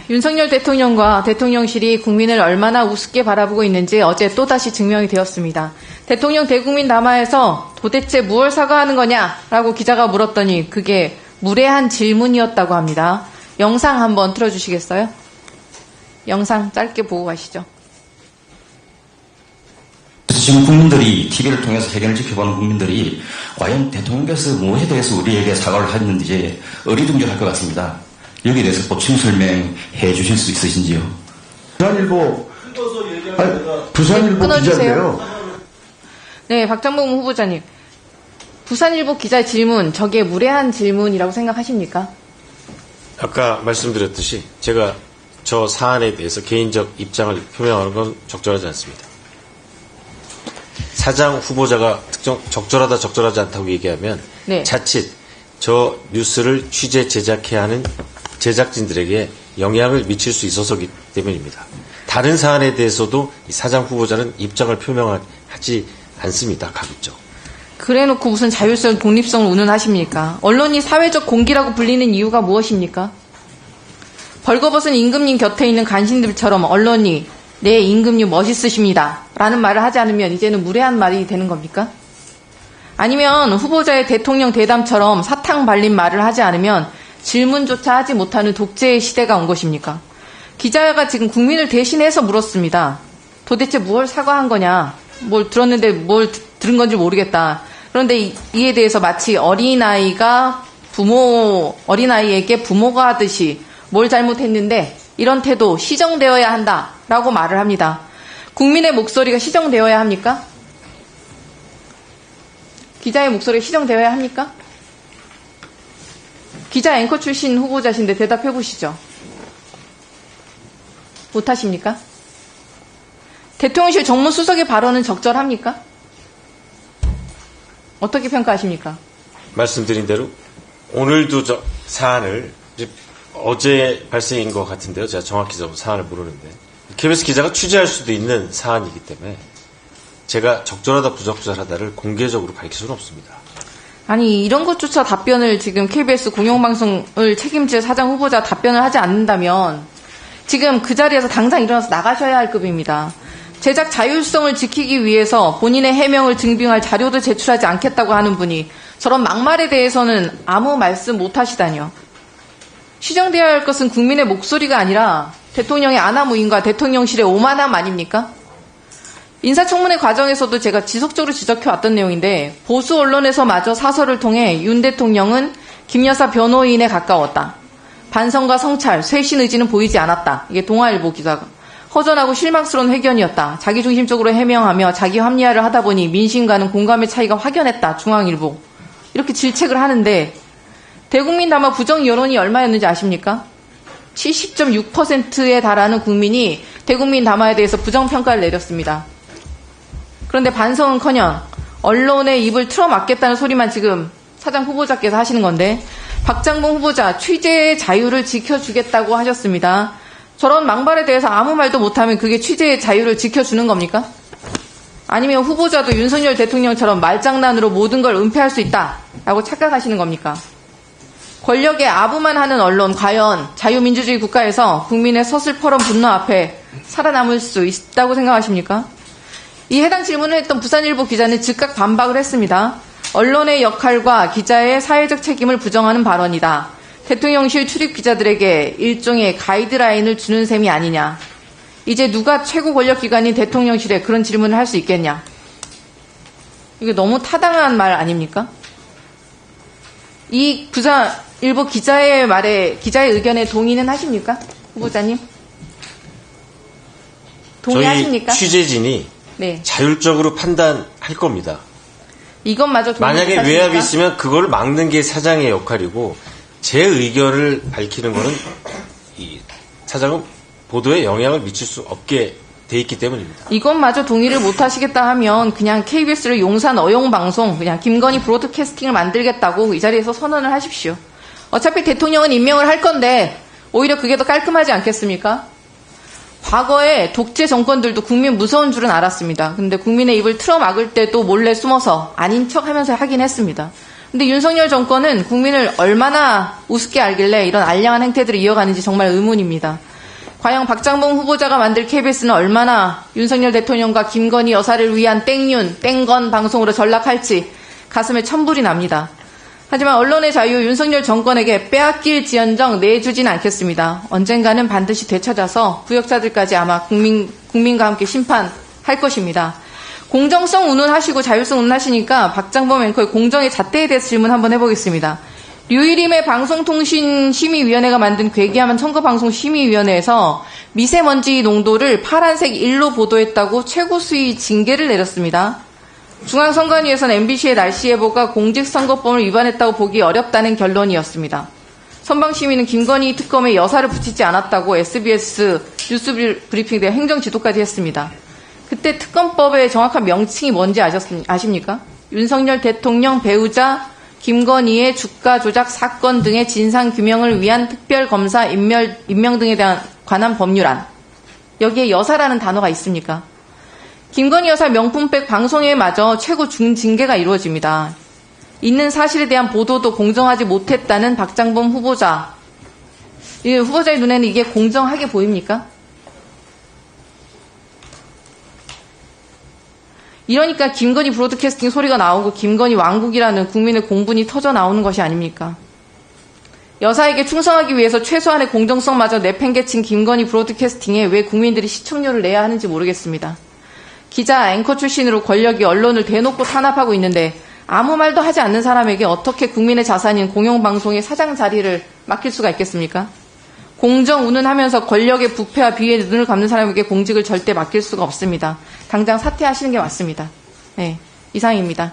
윤석열 대통령과 대통령실이 국민을 얼마나 우습게 바라보고 있는지 어제 또다시 증명이 되었습니다. 대통령 대국민 담화에서 도대체 무엇을 사과하는 거냐라고 기자가 물었더니 그게 무례한 질문이었다고 합니다. 영상 한번 틀어주시겠어요? 영상 짧게 보고 가시죠. 지금 국민들이 TV를 통해서 해견을 지켜보는 국민들이 과연 대통령께서 무엇에 대해서 우리에게 사과를 하였는지 어리둥절할 것 같습니다. 여기에 대해서 보충 설명해 주실 수 있으신지요? 부산일보 기자인데요. 네, 박정봉 후보자님. 부산일보 기자의 질문, 저게 무례한 질문이라고 생각하십니까? 아까 말씀드렸듯이 제가 저 사안에 대해서 개인적 입장을 표명하는 건 적절하지 않습니다. 사장 후보자가 적절하다 적절하지 않다고 얘기하면 네. 자칫 저 뉴스를 취재 제작해야 하는 제작진들에게 영향을 미칠 수 있어서기 때문입니다. 다른 사안에 대해서도 이 사장 후보자는 입장을 표명하지 않습니다. 가급적. 그래놓고 무슨 자율성, 독립성을 운운하십니까? 언론이 사회적 공기라고 불리는 이유가 무엇입니까? 벌거벗은 임금님 곁에 있는 간신들처럼 언론이 네, 임금님 멋있으십니다 라는 말을 하지 않으면 이제는 무례한 말이 되는 겁니까? 아니면 후보자의 대통령 대담처럼 사탕 발린 말을 하지 않으면 질문조차 하지 못하는 독재의 시대가 온 것입니까? 기자가 지금 국민을 대신해서 물었습니다. 도대체 무엇을 사과한 거냐? 뭘 들었는데 뭘 들은 건지 모르겠다. 그런데 이에 대해서 마치 어린아이에게 부모가 하듯이 뭘 잘못했는데 이런 태도 시정되어야 한다라고 말을 합니다. 국민의 목소리가 시정되어야 합니까? 기자의 목소리가 시정되어야 합니까? 기자 앵커 출신 후보자신데 대답해 보시죠. 못하십니까? 대통령실 정무수석의 발언은 적절합니까? 어떻게 평가하십니까? 말씀드린 대로 오늘도 저 사안을 어제 발생인 것 같은데요. 제가 정확히 사안을 모르는데 KBS 기자가 취재할 수도 있는 사안이기 때문에 제가 적절하다 부적절하다를 공개적으로 밝힐 수는 없습니다. 아니 이런 것조차 답변을 지금 KBS 공영방송을 책임질 사장 후보자 답변을 하지 않는다면 지금 그 자리에서 당장 일어나서 나가셔야 할 급입니다. 제작 자율성을 지키기 위해서 본인의 해명을 증빙할 자료도 제출하지 않겠다고 하는 분이 저런 막말에 대해서는 아무 말씀 못하시다니요. 시정되어야 할 것은 국민의 목소리가 아니라 대통령의 아나무인과 대통령실의 오만함 아닙니까? 인사청문회 과정에서도 제가 지속적으로 지적해왔던 내용인데 보수 언론에서마저 사설을 통해 윤 대통령은 김 여사 변호인에 가까웠다. 반성과 성찰, 쇄신 의지는 보이지 않았다. 이게 동아일보 기사가. 허전하고 실망스러운 회견이었다. 자기중심적으로 해명하며 자기 합리화를 하다 보니 민심과는 공감의 차이가 확연했다. 중앙일보. 이렇게 질책을 하는데 대국민 담화 부정 여론이 얼마였는지 아십니까? 70.6%에 달하는 국민이 대국민 담화에 대해서 부정평가를 내렸습니다. 그런데 반성은커녕 언론의 입을 틀어막겠다는 소리만 지금 사장 후보자께서 하시는 건데 박장봉 후보자 취재의 자유를 지켜주겠다고 하셨습니다. 저런 망발에 대해서 아무 말도 못하면 그게 취재의 자유를 지켜주는 겁니까? 아니면 후보자도 윤석열 대통령처럼 말장난으로 모든 걸 은폐할 수 있다라고 착각하시는 겁니까? 권력에 아부만 하는 언론 과연 자유민주주의 국가에서 국민의 서슬퍼런 분노 앞에 살아남을 수 있다고 생각하십니까? 이 해당 질문을 했던 부산일보 기자는 즉각 반박을 했습니다. 언론의 역할과 기자의 사회적 책임을 부정하는 발언이다. 대통령실 출입 기자들에게 일종의 가이드라인을 주는 셈이 아니냐. 이제 누가 최고 권력기관인 대통령실에 그런 질문을 할 수 있겠냐. 이게 너무 타당한 말 아닙니까? 이 부산일보 기자의 말에, 기자의 의견에 동의는 하십니까? 후보자님? 동의하십니까? 저희 취재진이 네. 자율적으로 판단할 겁니다. 이것마저 동의 만약에 못하십니까? 외압이 있으면 그걸 막는 게 사장의 역할이고 제 의견을 밝히는 거는 이 사장은 보도에 영향을 미칠 수 없게 돼 있기 때문입니다. 이것마저 동의를 못하시겠다 하면 그냥 KBS를 용산 어용방송 그냥 김건희 브로드캐스팅을 만들겠다고 이 자리에서 선언을 하십시오. 어차피 대통령은 임명을 할 건데 오히려 그게 더 깔끔하지 않겠습니까? 과거에 독재 정권들도 국민 무서운 줄은 알았습니다. 근데 국민의 입을 틀어막을 때도 몰래 숨어서 아닌 척하면서 하긴 했습니다. 근데 윤석열 정권은 국민을 얼마나 우습게 알길래 이런 알량한 행태들을 이어가는지 정말 의문입니다. 과연 박장범 후보자가 만들 KBS는 얼마나 윤석열 대통령과 김건희 여사를 위한 땡윤, 땡건 방송으로 전락할지 가슴에 천불이 납니다. 하지만 언론의 자유 윤석열 정권에게 빼앗길지언정 내주진 않겠습니다. 언젠가는 반드시 되찾아서 부역자들까지 아마 국민과 함께 심판할 것입니다. 공정성 운운하시고 자율성 운운하시니까 박장범 앵커의 공정의 잣대에 대해서 질문 한번 해보겠습니다. 류일임의 방송통신심의위원회가 만든 괴기한 선거방송심의위원회에서 미세먼지 농도를 파란색 1로 보도했다고 최고 수위 징계를 내렸습니다. 중앙선관위에서는 MBC의 날씨 예보가 공직선거법을 위반했다고 보기 어렵다는 결론이었습니다. 선방시민은 김건희 특검에 여사를 붙이지 않았다고 SBS 뉴스 브리핑 때 행정지도까지 했습니다. 그때 특검법의 정확한 명칭이 뭔지 아십니까? 윤석열 대통령 배우자 김건희의 주가 조작 사건 등의 진상규명을 위한 특별검사 임명 등에 대한 관한 법률안. 여기에 여사라는 단어가 있습니까? 김건희 여사 명품백 방송에마저 최고 중징계가 이루어집니다. 있는 사실에 대한 보도도 공정하지 못했다는 박장범 후보자. 이 후보자의 눈에는 이게 공정하게 보입니까? 이러니까 김건희 브로드캐스팅 소리가 나오고 김건희 왕국이라는 국민의 공분이 터져 나오는 것이 아닙니까? 여사에게 충성하기 위해서 최소한의 공정성마저 내팽개친 김건희 브로드캐스팅에 왜 국민들이 시청료를 내야 하는지 모르겠습니다. 기자, 앵커 출신으로 권력이 언론을 대놓고 탄압하고 있는데 아무 말도 하지 않는 사람에게 어떻게 국민의 자산인 공영방송의 사장 자리를 맡길 수가 있겠습니까? 공정 운운하면서 권력의 부패와 비위에 눈을 감는 사람에게 공직을 절대 맡길 수가 없습니다. 당장 사퇴하시는 게 맞습니다. 네, 이상입니다.